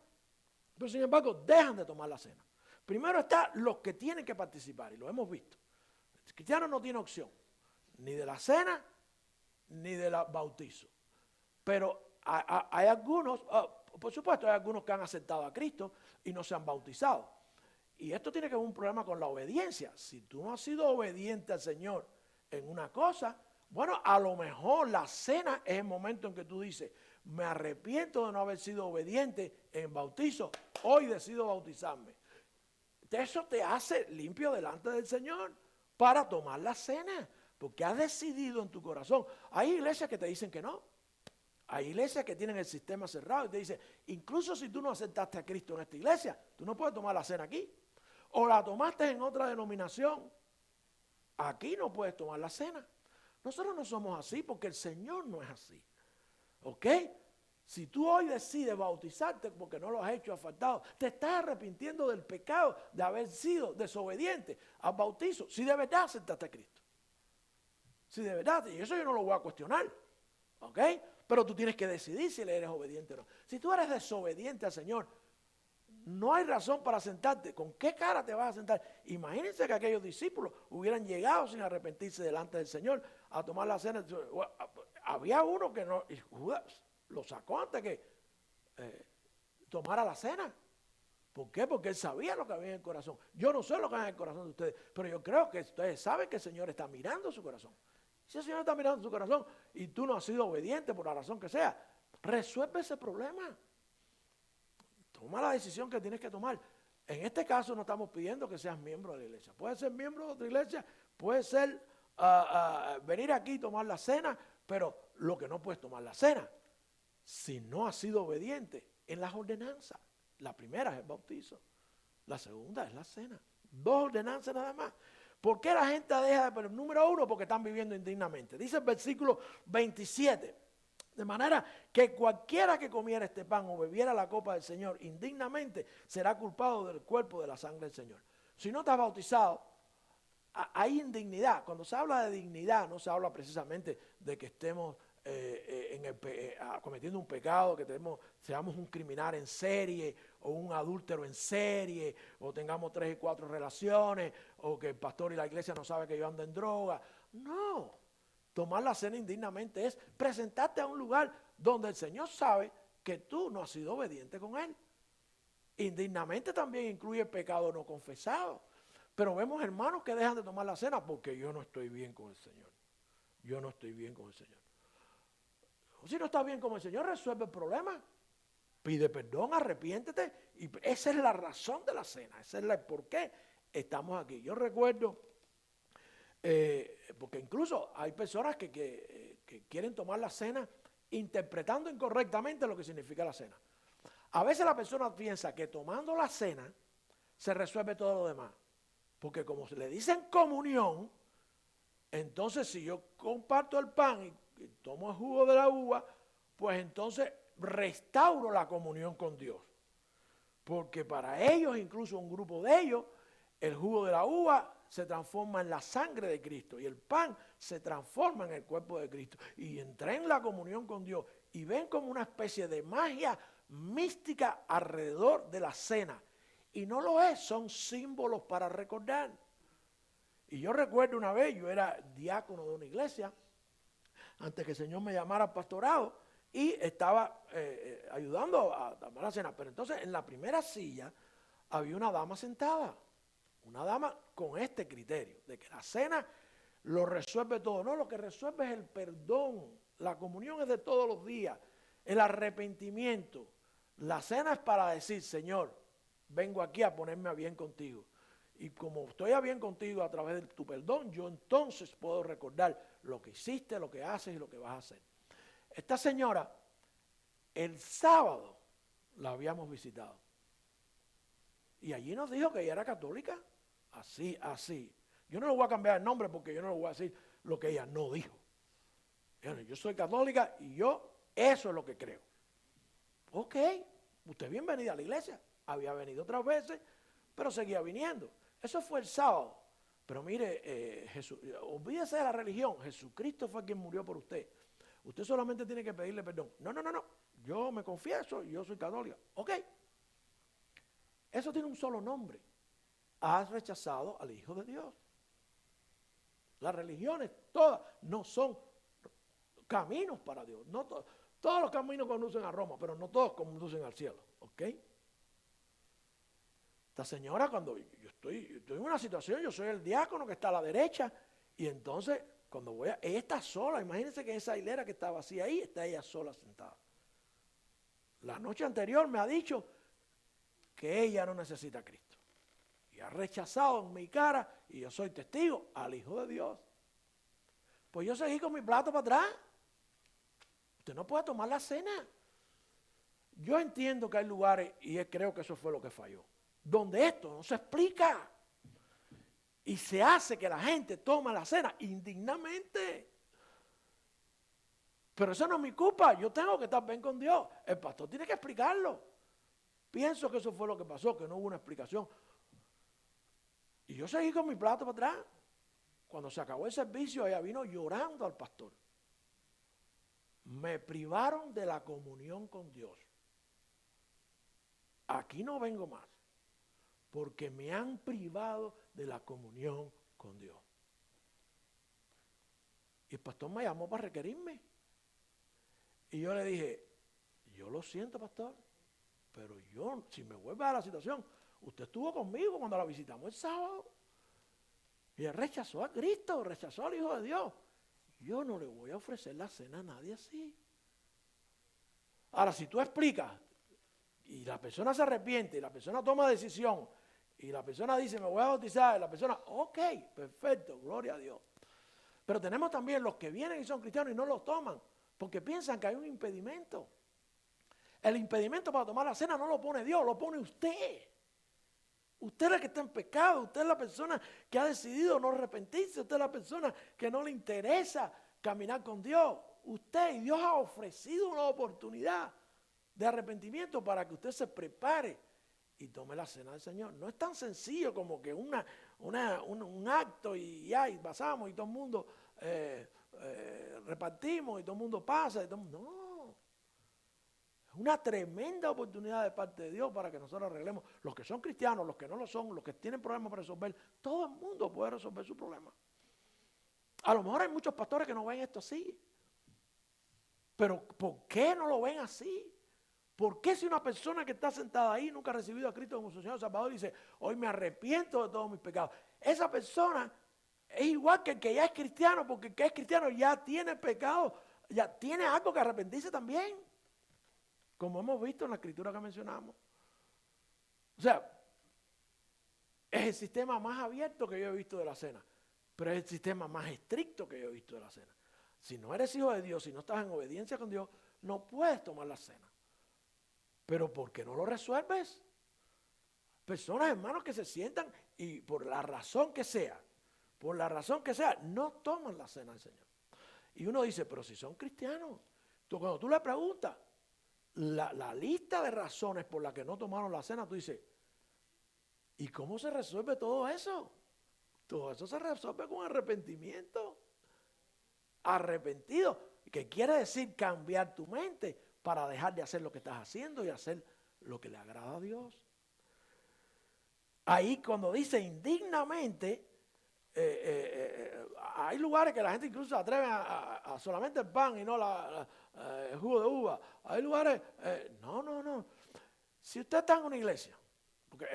Speaker 1: pero sin embargo dejan de tomar la cena. Primero está los que tienen que participar, y lo hemos visto. El cristiano no tiene opción, ni de la cena, ni del bautizo. Pero hay algunos, por supuesto, hay algunos que han aceptado a Cristo y no se han bautizado. Y esto tiene que ver un problema con la obediencia. Si tú no has sido obediente al Señor en una cosa, bueno, a lo mejor la cena es el momento en que tú dices, me arrepiento de no haber sido obediente en bautizo, hoy decido bautizarme. Eso te hace limpio delante del Señor para tomar la cena, porque has decidido en tu corazón. Hay iglesias que te dicen que no. Hay iglesias que tienen el sistema cerrado y te dicen, incluso si tú no aceptaste a Cristo en esta iglesia, tú no puedes tomar la cena aquí. O la tomaste en otra denominación, aquí no puedes tomar la cena. Nosotros no somos así porque el Señor no es así. ¿Ok? Si tú hoy decides bautizarte porque no lo has hecho, has faltado, te estás arrepintiendo del pecado de haber sido desobediente al bautizo, si de verdad aceptaste a Cristo. Si de verdad, y eso yo no lo voy a cuestionar. ¿Ok? Pero tú tienes que decidir si le eres obediente o no. Si tú eres desobediente al Señor, no hay razón para sentarte. ¿Con qué cara te vas a sentar? Imagínense que aquellos discípulos hubieran llegado sin arrepentirse delante del Señor a tomar la cena. Había uno que no, y Judas lo sacó antes que tomara la cena. ¿Por qué? Porque él sabía lo que había en el corazón. Yo no sé lo que hay en el corazón de ustedes, pero yo creo que ustedes saben que el Señor está mirando su corazón. Si el Señor está mirando su corazón y tú no has sido obediente por la razón que sea, resuelve ese problema. Toma la decisión que tienes que tomar. En este caso no estamos pidiendo que seas miembro de la iglesia. Puede ser miembro de otra iglesia, puede ser venir aquí y tomar la cena, pero lo que no puedes tomar la cena, si no has sido obediente en las ordenanzas. La primera es el bautizo, la segunda es la cena. 2 ordenanzas nada más. ¿Por qué la gente deja? Pero número 1, porque están viviendo indignamente. Dice el versículo 27. De manera que cualquiera que comiera este pan o bebiera la copa del Señor indignamente será culpado del cuerpo de la sangre del Señor. Si no estás bautizado, hay indignidad. Cuando se habla de dignidad, no se habla precisamente de que estemos cometiendo un pecado, que seamos un criminal en serie o un adúltero en serie o tengamos 3 y 4 relaciones o que el pastor y la iglesia no saben que yo ando en droga. No, tomar la cena indignamente es presentarte a un lugar donde el Señor sabe que tú no has sido obediente con Él. Indignamente también incluye el pecado no confesado. Pero vemos hermanos que dejan de tomar la cena porque yo no estoy bien con el Señor. Yo no estoy bien con el Señor. Si no estás bien con el Señor, resuelve el problema. Pide perdón, arrepiéntete. Y esa es la razón de la cena. Esa es el por qué estamos aquí. Yo recuerdo, porque incluso hay personas que quieren tomar la cena interpretando incorrectamente lo que significa la cena. A veces la persona piensa que tomando la cena se resuelve todo lo demás. Porque como se le dicen comunión, entonces si yo comparto el pan y tomo el jugo de la uva, pues entonces restauro la comunión con Dios. Porque para ellos, incluso un grupo de ellos, el jugo de la uva se transforma en la sangre de Cristo y el pan se transforma en el cuerpo de Cristo. Y entré en la comunión con Dios y ven como una especie de magia mística alrededor de la cena. Y no lo es, son símbolos para recordar. Y yo recuerdo una vez, yo era diácono de una iglesia, antes que el Señor me llamara al pastorado, y estaba ayudando a tomar la cena. Pero entonces en la primera silla había una dama sentada, una dama con este criterio, de que la cena lo resuelve todo. No, lo que resuelve es el perdón. La comunión es de todos los días, el arrepentimiento. La cena es para decir, Señor, vengo aquí a ponerme a bien contigo. Y como estoy a bien contigo a través de tu perdón, yo entonces puedo recordar lo que hiciste, lo que haces y lo que vas a hacer. Esta señora, el sábado la habíamos visitado. Y allí nos dijo que ella era católica. Así, así. Yo no le voy a cambiar el nombre porque yo no le voy a decir lo que ella no dijo. Yo soy católica y yo eso es lo que creo. Ok, usted es bienvenida a la iglesia. Había venido otras veces, pero seguía viniendo. Eso fue el sábado. Pero mire, olvídese de la religión. Jesucristo fue quien murió por usted. Usted solamente tiene que pedirle perdón. No. Yo me confieso y yo soy católica. Ok. Eso tiene un solo nombre. Has rechazado al Hijo de Dios. Las religiones todas no son caminos para Dios. No todos los caminos conducen a Roma, pero no todos conducen al cielo. ¿Ok? Esta señora, cuando yo estoy en una situación, yo soy el diácono que está a la derecha, y entonces cuando ella está sola. Imagínense que esa hilera que está vacía ahí, está ella sola sentada. La noche anterior me ha dicho que ella no necesita a Cristo. Y ha rechazado en mi cara, y yo soy testigo, al Hijo de Dios. Pues yo seguí con mi plato para atrás. Usted no puede tomar la cena. Yo entiendo que hay lugares, y creo que eso fue lo que falló, donde esto no se explica. Y se hace que la gente tome la cena indignamente. Pero eso no es mi culpa. Yo tengo que estar bien con Dios. El pastor tiene que explicarlo. Pienso que eso fue lo que pasó, que no hubo una explicación. Y yo seguí con mi plato para atrás. Cuando se acabó el servicio, ella vino llorando al pastor. Me privaron de la comunión con Dios. Aquí no vengo más, porque me han privado de la comunión con Dios. Y el pastor me llamó para requerirme. Y yo le dije, yo lo siento, pastor, pero yo, si me vuelve a la situación, usted estuvo conmigo cuando la visitamos el sábado. Y él rechazó a Cristo, rechazó al Hijo de Dios. Yo no le voy a ofrecer la cena a nadie así. Ahora, si tú explicas, y la persona se arrepiente, y la persona toma decisión, y la persona dice, me voy a bautizar, y la persona, ok, perfecto, gloria a Dios. Pero tenemos también los que vienen y son cristianos y no los toman, porque piensan que hay un impedimento. El impedimento para tomar la cena no lo pone Dios, lo pone usted. Usted es el que está en pecado, usted es la persona que ha decidido no arrepentirse, usted es la persona que no le interesa caminar con Dios. Usted, y Dios ha ofrecido una oportunidad de arrepentimiento para que usted se prepare y tome la cena del Señor. No es tan sencillo como que un acto y ya, y pasamos y todo el mundo repartimos y todo el mundo pasa. No. Es una tremenda oportunidad de parte de Dios para que nosotros arreglemos. Los que son cristianos, los que no lo son, los que tienen problemas para resolver, todo el mundo puede resolver su problema. A lo mejor hay muchos pastores que no ven esto así. Pero ¿por qué no lo ven así? ¿Por qué si una persona que está sentada ahí nunca ha recibido a Cristo como su Señor y Salvador dice, hoy me arrepiento de todos mis pecados? Esa persona es igual que el que ya es cristiano, porque el que es cristiano ya tiene pecado, ya tiene algo que arrepentirse también. Como hemos visto en la escritura que mencionamos. O sea, es el sistema más abierto que yo he visto de la cena, pero es el sistema más estricto que yo he visto de la cena. Si no eres hijo de Dios, si no estás en obediencia con Dios, no puedes tomar la cena. Pero ¿por qué no lo resuelves? Personas, hermanos, que se sientan y por la razón que sea, no toman la cena del Señor. Y uno dice, pero si son cristianos, cuando tú le preguntas, la lista de razones por las que no tomaron la cena, tú dices, ¿y cómo se resuelve todo eso? Todo eso se resuelve con arrepentimiento. Arrepentido, que quiere decir cambiar tu mente para dejar de hacer lo que estás haciendo y hacer lo que le agrada a Dios. Ahí cuando dice indignamente, hay lugares que la gente incluso se atreve a solamente el pan y no el jugo de uva. Hay lugares, no. Si usted está en una iglesia, porque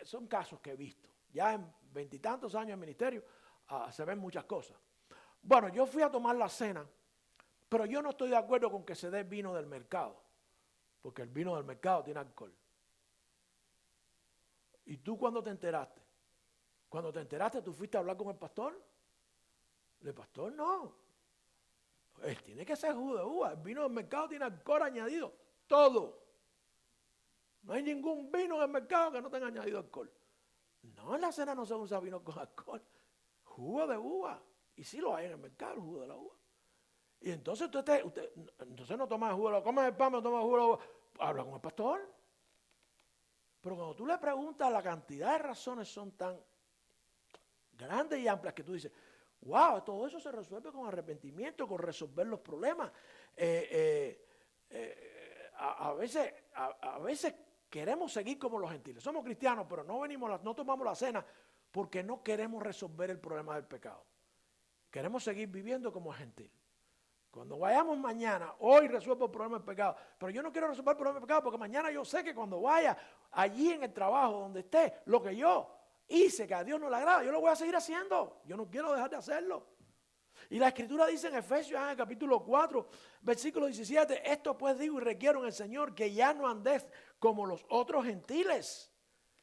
Speaker 1: son casos que he visto, ya en 20 y tantos años de ministerio se ven muchas cosas. Bueno, yo fui a tomar la cena, pero yo no estoy de acuerdo con que se dé vino del mercado, porque el vino del mercado tiene alcohol. ¿Y tú cuándo te enteraste? Cuando te enteraste, ¿tú fuiste a hablar con el pastor? El pastor no. Él tiene que ser jugo de uva. El vino del mercado tiene alcohol añadido. Todo. No hay ningún vino en el mercado que no tenga añadido alcohol. No, en la cena no se usa vino con alcohol. Jugo de uva. Y sí lo hay en el mercado, el jugo de la uva. Y entonces usted entonces no toma el jugo de la uva. Comes el pan, no toma el jugo de la uva. Habla con el pastor. Pero cuando tú le preguntas, la cantidad de razones son tan grandes y amplias que tú dices, wow, todo eso se resuelve con arrepentimiento, con resolver los problemas. A veces queremos seguir como los gentiles. Somos cristianos, pero no tomamos la cena porque no queremos resolver el problema del pecado. Queremos seguir viviendo como gentil. Cuando vayamos mañana, hoy resuelvo el problema del pecado, pero yo no quiero resolver el problema del pecado porque mañana yo sé que cuando vaya allí en el trabajo donde esté, lo que yo hice que a Dios no le agrada, yo lo voy a seguir haciendo. Yo no quiero dejar de hacerlo. Y la Escritura dice en Efesios, en el capítulo 4, versículo 17, esto pues digo y requiero en el Señor que ya no andéis como los otros gentiles,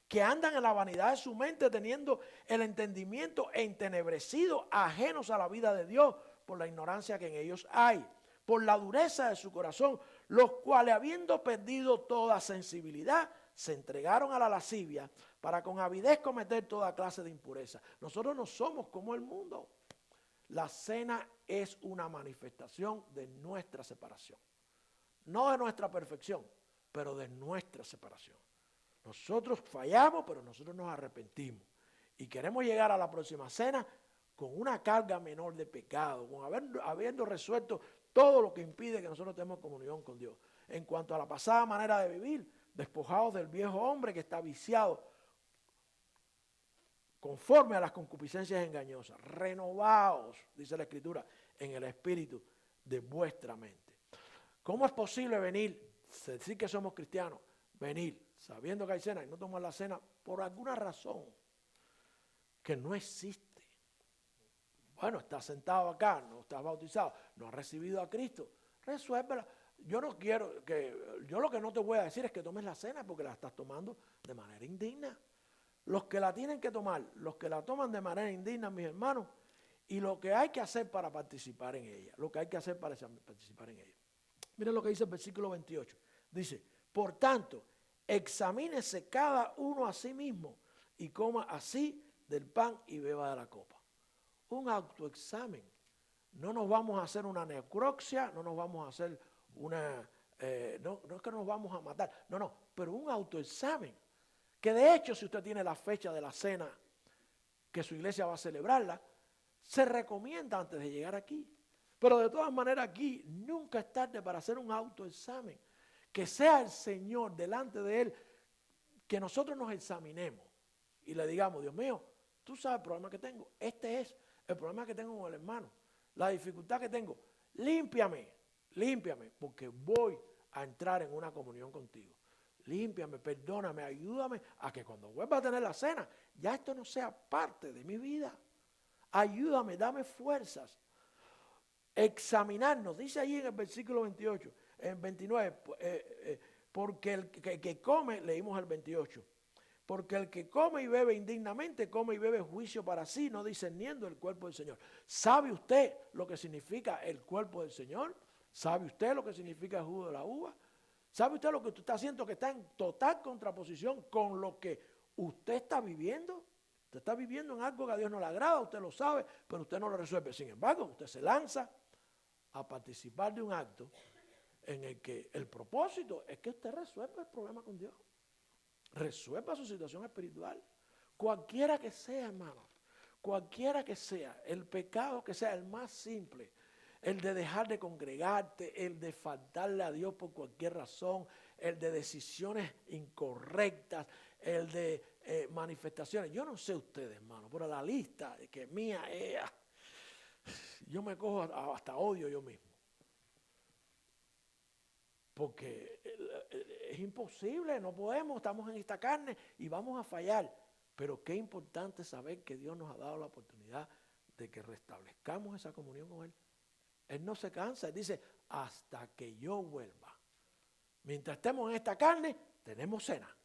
Speaker 1: que andan en la vanidad de su mente, teniendo el entendimiento entenebrecido, ajenos a la vida de Dios, por la ignorancia que en ellos hay, por la dureza de su corazón, los cuales habiendo perdido toda sensibilidad, se entregaron a la lascivia para con avidez cometer toda clase de impureza. Nosotros no somos como el mundo. La cena es una manifestación de nuestra separación. No de nuestra perfección, pero de nuestra separación. Nosotros fallamos, pero nosotros nos arrepentimos. Y queremos llegar a la próxima cena con una carga menor de pecado, habiendo resuelto todo lo que impide que nosotros tengamos comunión con Dios. En cuanto a la pasada manera de vivir, despojados del viejo hombre que está viciado conforme a las concupiscencias engañosas, renovaos, dice la Escritura, en el espíritu de vuestra mente. ¿Cómo es posible decir que somos cristianos, venir sabiendo que hay cena y no tomar la cena por alguna razón que no existe? Bueno, estás sentado acá, no estás bautizado, no has recibido a Cristo, resuélvela. Yo lo que no te voy a decir es que tomes la cena porque la estás tomando de manera indigna. Los que la tienen que tomar, los que la toman de manera indigna, mis hermanos, y lo que hay que hacer para participar en ella, Miren lo que dice el versículo 28. Dice, por tanto, examínese cada uno a sí mismo y coma así del pan y beba de la copa. Un autoexamen. No nos vamos a hacer una necropsia, no nos vamos a hacer no es que nos vamos a matar, no, pero un autoexamen. Que de hecho, si usted tiene la fecha de la cena que su iglesia va a celebrarla, se recomienda antes de llegar aquí. Pero de todas maneras aquí nunca es tarde para hacer un autoexamen. Que sea el Señor delante de Él, que nosotros nos examinemos y le digamos, Dios mío, tú sabes el problema que tengo. Este es el problema que tengo con el hermano. La dificultad que tengo. Límpiame, porque voy a entrar en una comunión contigo. Límpiame, perdóname, ayúdame a que cuando vuelva a tener la cena, ya esto no sea parte de mi vida. Ayúdame, dame fuerzas. Examinarnos, dice ahí en el versículo 28, en 29, porque el que come, leímos el 28, porque el que come y bebe indignamente, come y bebe juicio para sí, no discerniendo el cuerpo del Señor. ¿Sabe usted lo que significa el cuerpo del Señor? ¿Sabe usted lo que significa el jugo de la uva? ¿Sabe usted lo que usted está haciendo que está en total contraposición con lo que usted está viviendo? Usted está viviendo en algo que a Dios no le agrada, usted lo sabe, pero usted no lo resuelve. Sin embargo, usted se lanza a participar de un acto en el que el propósito es que usted resuelva el problema con Dios. Resuelva su situación espiritual. Cualquiera que sea, hermano, cualquiera que sea, el pecado que sea el más simple, el de dejar de congregarte, el de faltarle a Dios por cualquier razón, el de decisiones incorrectas, el de manifestaciones. Yo no sé ustedes, hermano, pero la lista que mía es, yo me cojo hasta odio yo mismo. Porque es imposible, no podemos, estamos en esta carne y vamos a fallar. Pero qué importante saber que Dios nos ha dado la oportunidad de que restablezcamos esa comunión con Él. Él no se cansa, Él dice, hasta que yo vuelva. Mientras estemos en esta carne, tenemos cena.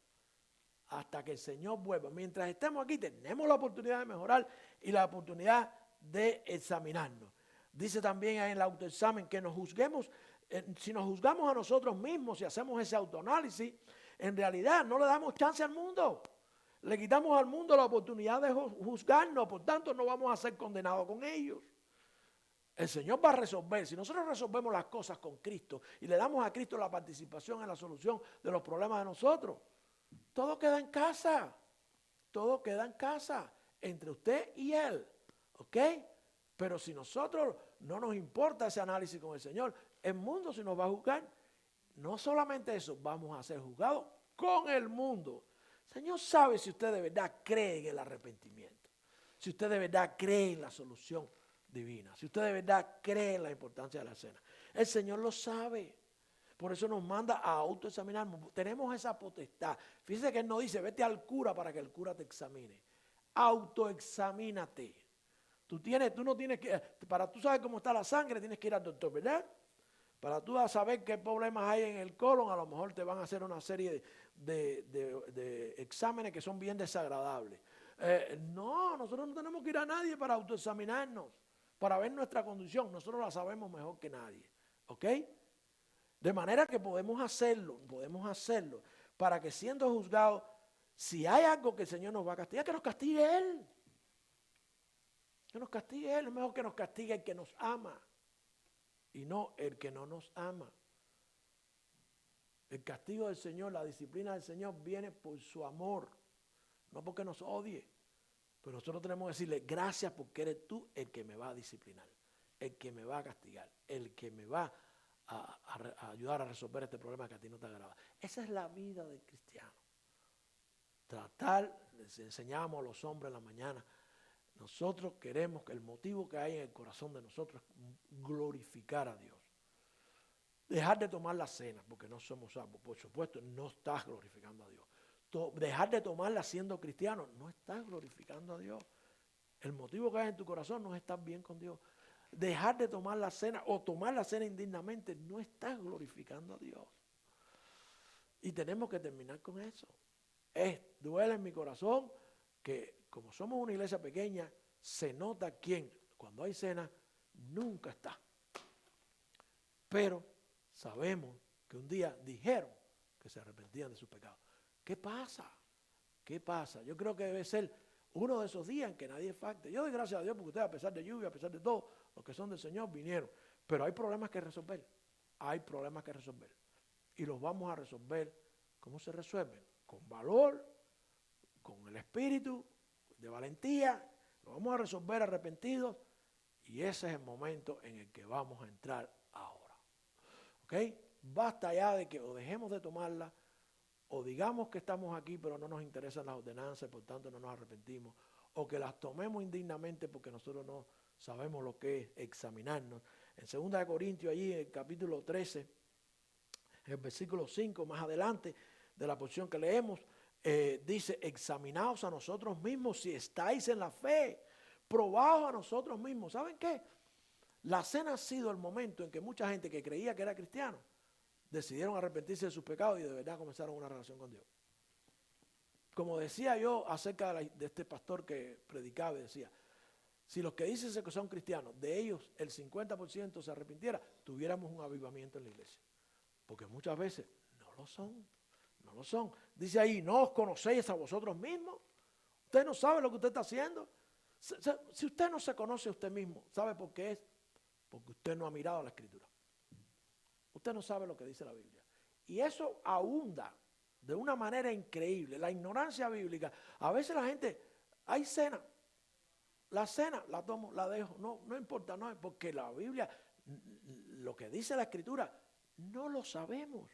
Speaker 1: hasta que el Señor vuelva. Mientras estemos aquí tenemos la oportunidad de mejorar y la oportunidad de examinarnos. Dice también en el autoexamen que nos juzguemos, si nos juzgamos a nosotros mismos y hacemos ese autoanálisis, en realidad no le damos chance al mundo. Le quitamos al mundo la oportunidad de juzgarnos, por tanto no vamos a ser condenados con ellos. El Señor va a resolver. Si nosotros resolvemos las cosas con Cristo y le damos a Cristo la participación en la solución de los problemas de nosotros, todo queda en casa. Todo queda en casa, entre usted y Él. ¿Ok? Pero si nosotros no nos importa ese análisis con el Señor, el mundo se nos va a juzgar. No solamente eso, vamos a ser juzgados con el mundo. El Señor sabe si usted de verdad cree en el arrepentimiento, si usted de verdad cree en la solución divina, si usted de verdad cree en la importancia de la cena. El Señor lo sabe. Por eso nos manda a autoexaminarnos. Tenemos esa potestad. Fíjese que Él no dice, vete al cura para que el cura te examine. Autoexamínate. Tú no tienes que, para tú saber cómo está la sangre, tienes que ir al doctor, ¿verdad? Para tú saber qué problemas hay en el colon, a lo mejor te van a hacer una serie de exámenes que son bien desagradables. No, nosotros no tenemos que ir a nadie para autoexaminarnos, para ver nuestra condición. Nosotros la sabemos mejor que nadie. ¿Ok? De manera que podemos hacerlo para que siendo juzgados, si hay algo que el Señor nos va a castigar, que nos castigue Él. Que nos castigue Él, es mejor que nos castigue el que nos ama y no el que no nos ama. El castigo del Señor, la disciplina del Señor viene por su amor, no porque nos odie. Pero nosotros tenemos que decirle, gracias porque eres tú el que me va a disciplinar, el que me va a castigar, el que me va a ayudar a resolver este problema que a ti no te agrada. Esa es la vida del cristiano. Les enseñamos a los hombres en la mañana, nosotros queremos que el motivo que hay en el corazón de nosotros es glorificar a Dios. Dejar de tomar la cena, porque no somos salvos, por supuesto, no estás glorificando a Dios. Dejar de tomarla siendo cristiano, no estás glorificando a Dios. El motivo que hay en tu corazón no es estar bien con Dios. Dejar de tomar la cena o tomar la cena indignamente, no estás glorificando a Dios. Y tenemos que terminar con eso. Duele en mi corazón que como somos una iglesia pequeña, se nota quién cuando hay cena nunca está. Pero sabemos que un día dijeron que se arrepentían de sus pecados. ¿Qué pasa? ¿Qué pasa? Yo creo que debe ser uno de esos días en que nadie falte. Yo doy gracias a Dios porque ustedes, a pesar de lluvia, a pesar de todo, los que son del Señor vinieron. Pero hay problemas que resolver. Hay problemas que resolver. Y los vamos a resolver. ¿Cómo se resuelven? Con valor, con el espíritu de valentía. Lo vamos a resolver arrepentidos. Y ese es el momento en el que vamos a entrar ahora. ¿Ok? Basta ya de que o dejemos de tomarla, o digamos que estamos aquí pero no nos interesan las ordenanzas y por tanto no nos arrepentimos, o que las tomemos indignamente porque nosotros no sabemos lo que es examinarnos. En 2 Corintios, allí en el capítulo 13, en el versículo 5, más adelante de la porción que leemos, dice, examinaos a nosotros mismos si estáis en la fe, probaos a nosotros mismos. ¿Saben qué? La cena ha sido el momento en que mucha gente que creía que era cristiano decidieron arrepentirse de sus pecados y de verdad comenzaron una relación con Dios. Como decía yo acerca de este pastor que predicaba y decía, si los que dicen que son cristianos, de ellos el 50% se arrepintiera, tuviéramos un avivamiento en la iglesia. Porque muchas veces no lo son, no lo son. Dice ahí, ¿no os conocéis a vosotros mismos? Usted no sabe lo que usted está haciendo. Si usted no se conoce a usted mismo, ¿sabe por qué es? Porque usted no ha mirado la Escritura. Usted no sabe lo que dice la Biblia. Y eso abunda de una manera increíble. La ignorancia bíblica. A veces la gente, hay cena. La cena la tomo, la dejo. No importa, no es porque la Biblia, lo que dice la Escritura, no lo sabemos.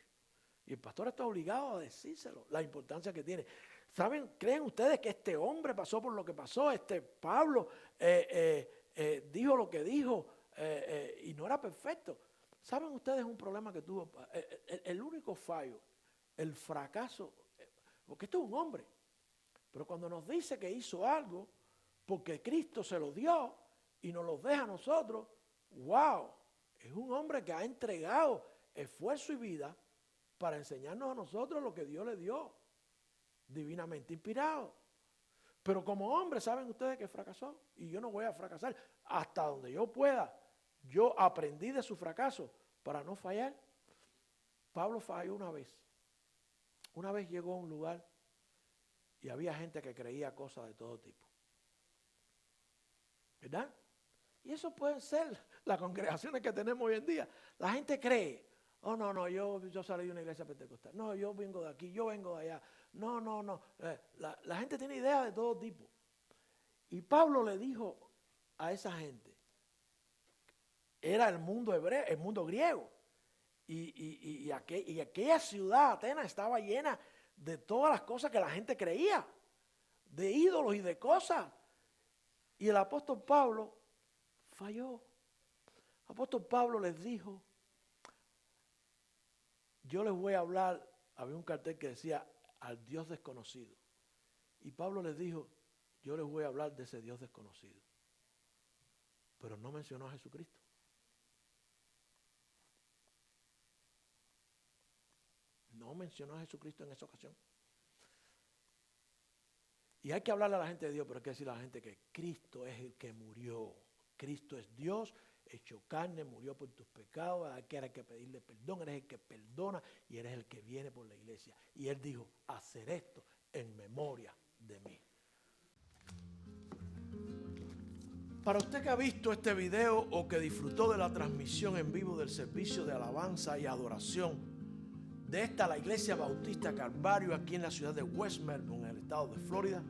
Speaker 1: Y el pastor está obligado a decírselo, la importancia que tiene. ¿Saben? ¿Creen ustedes que este hombre pasó por lo que pasó? Pablo dijo lo que dijo y no era perfecto. ¿Saben ustedes un problema que tuvo? El único fallo, el fracaso, porque esto es un hombre, pero cuando nos dice que hizo algo, porque Cristo se lo dio y nos lo deja a nosotros, wow, es un hombre que ha entregado esfuerzo y vida para enseñarnos a nosotros lo que Dios le dio. divinamente inspirado. Pero como hombre, saben ustedes que fracasó. Y yo no voy a fracasar. Hasta donde yo pueda. Yo aprendí de su fracaso para no fallar. Pablo falló una vez. Una vez llegó a un lugar y había gente que creía cosas de todo tipo. ¿Verdad? Y eso pueden ser las congregaciones que tenemos hoy en día. La gente cree, oh no, yo salí de una iglesia pentecostal. No, yo vengo de aquí, yo vengo de allá. No. La gente tiene ideas de todo tipo. Y Pablo le dijo a esa gente, era el mundo hebreo, el mundo griego. Y aquella ciudad, Atenas, estaba llena de todas las cosas que la gente creía, de ídolos y de cosas. Y el apóstol Pablo falló. El apóstol Pablo les dijo, yo les voy a hablar, había un cartel que decía, al Dios desconocido. Y Pablo les dijo, yo les voy a hablar de ese Dios desconocido. Pero no mencionó a Jesucristo. No mencionó a Jesucristo en esa ocasión. Y hay que hablarle a la gente de Dios, pero hay que decirle a la gente que Cristo es el que murió. Cristo es Dios, hecho carne, murió por tus pecados, hay que pedirle perdón, eres el que perdona y eres el que viene por la iglesia. Y él dijo, hacer esto en memoria de mí. Para usted que ha visto este video o que disfrutó de la transmisión en vivo del servicio de alabanza y adoración de la Iglesia Bautista Calvario aquí en la ciudad de West Melbourne, en el estado de Florida,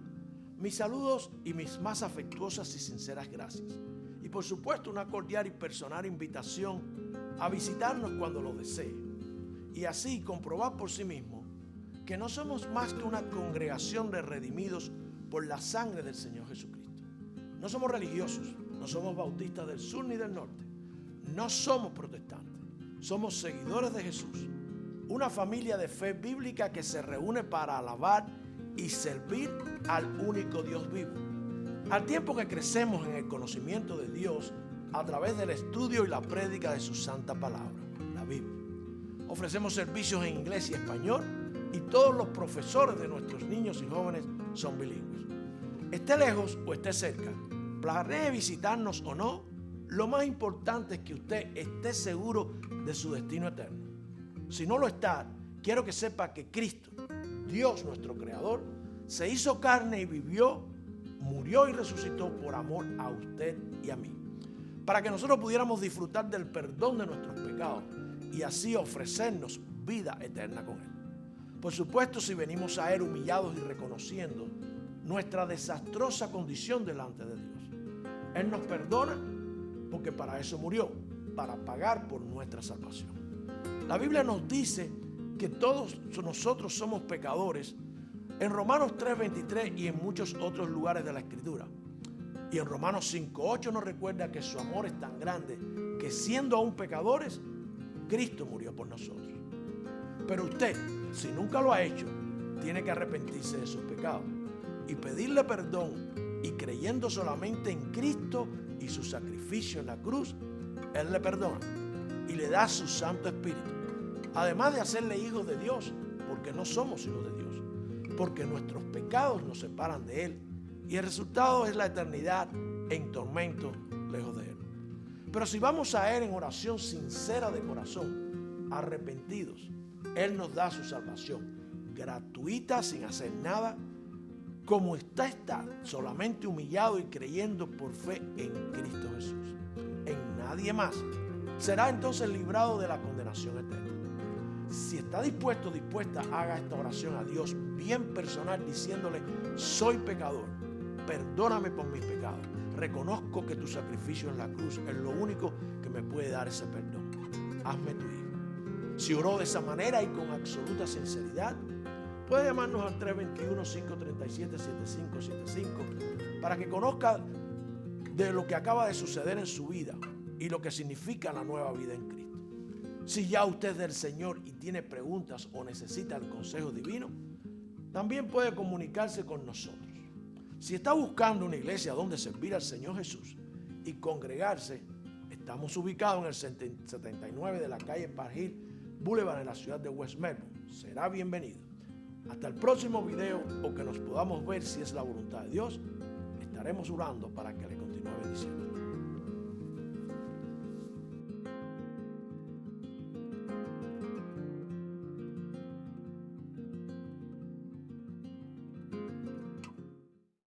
Speaker 1: mis saludos y mis más afectuosas y sinceras gracias. Y por supuesto una cordial y personal invitación a visitarnos cuando lo desee. Y así comprobar por sí mismo que no somos más que una congregación de redimidos por la sangre del Señor Jesucristo. No somos religiosos, no somos bautistas del sur ni del norte, no somos protestantes, somos seguidores de Jesús. Una familia de fe bíblica que se reúne para alabar y servir al único Dios vivo. Al tiempo que crecemos en el conocimiento de Dios a través del estudio y la prédica de su santa palabra, la Biblia. Ofrecemos servicios en inglés y español y todos los profesores de nuestros niños y jóvenes son bilingües. Esté lejos o esté cerca, planee visitarnos o no, lo más importante es que usted esté seguro de su destino eterno. Si no lo está, quiero que sepa que Cristo, Dios nuestro Creador, se hizo carne y vivió, murió y resucitó por amor a usted y a mí, para que nosotros pudiéramos disfrutar del perdón de nuestros pecados y así ofrecernos vida eterna con Él. Por supuesto, si venimos a Él humillados y reconociendo nuestra desastrosa condición delante de Dios, Él nos perdona porque para eso murió, para pagar por nuestra salvación. La Biblia nos dice que todos nosotros somos pecadores en Romanos 3:23 y en muchos otros lugares de la Escritura. Y en Romanos 5:8 nos recuerda que su amor es tan grande que siendo aún pecadores, Cristo murió por nosotros. Pero usted, si nunca lo ha hecho, tiene que arrepentirse de sus pecados y pedirle perdón, y creyendo solamente en Cristo y su sacrificio en la cruz, Él le perdona y le da su Santo Espíritu. Además de hacerle hijos de Dios, porque no somos hijos de Dios, porque nuestros pecados nos separan de Él y el resultado es la eternidad en tormento lejos de Él. Pero si vamos a Él en oración sincera de corazón, arrepentidos, Él nos da su salvación gratuita, sin hacer nada, como está, solamente humillado y creyendo por fe en Cristo Jesús, en nadie más. Será entonces librado de la condenación eterna. Si está dispuesto, dispuesta, haga esta oración a Dios bien personal, diciéndole: soy pecador, perdóname por mis pecados, reconozco que tu sacrificio en la cruz es lo único que me puede dar ese perdón, hazme tu hijo. Si oró de esa manera y con absoluta sinceridad, puede llamarnos al 321-537-7575 para que conozca de lo que acaba de suceder en su vida y lo que significa la nueva vida en Cristo. Si ya usted es del Señor y tiene preguntas o necesita el consejo divino, también puede comunicarse con nosotros. Si está buscando una iglesia donde servir al Señor Jesús y congregarse, estamos ubicados en el 79 de la calle Park Hill Boulevard en la ciudad de West Melbourne. Será bienvenido. Hasta el próximo video o que nos podamos ver si es la voluntad de Dios. Estaremos orando para que le continúe bendiciendo.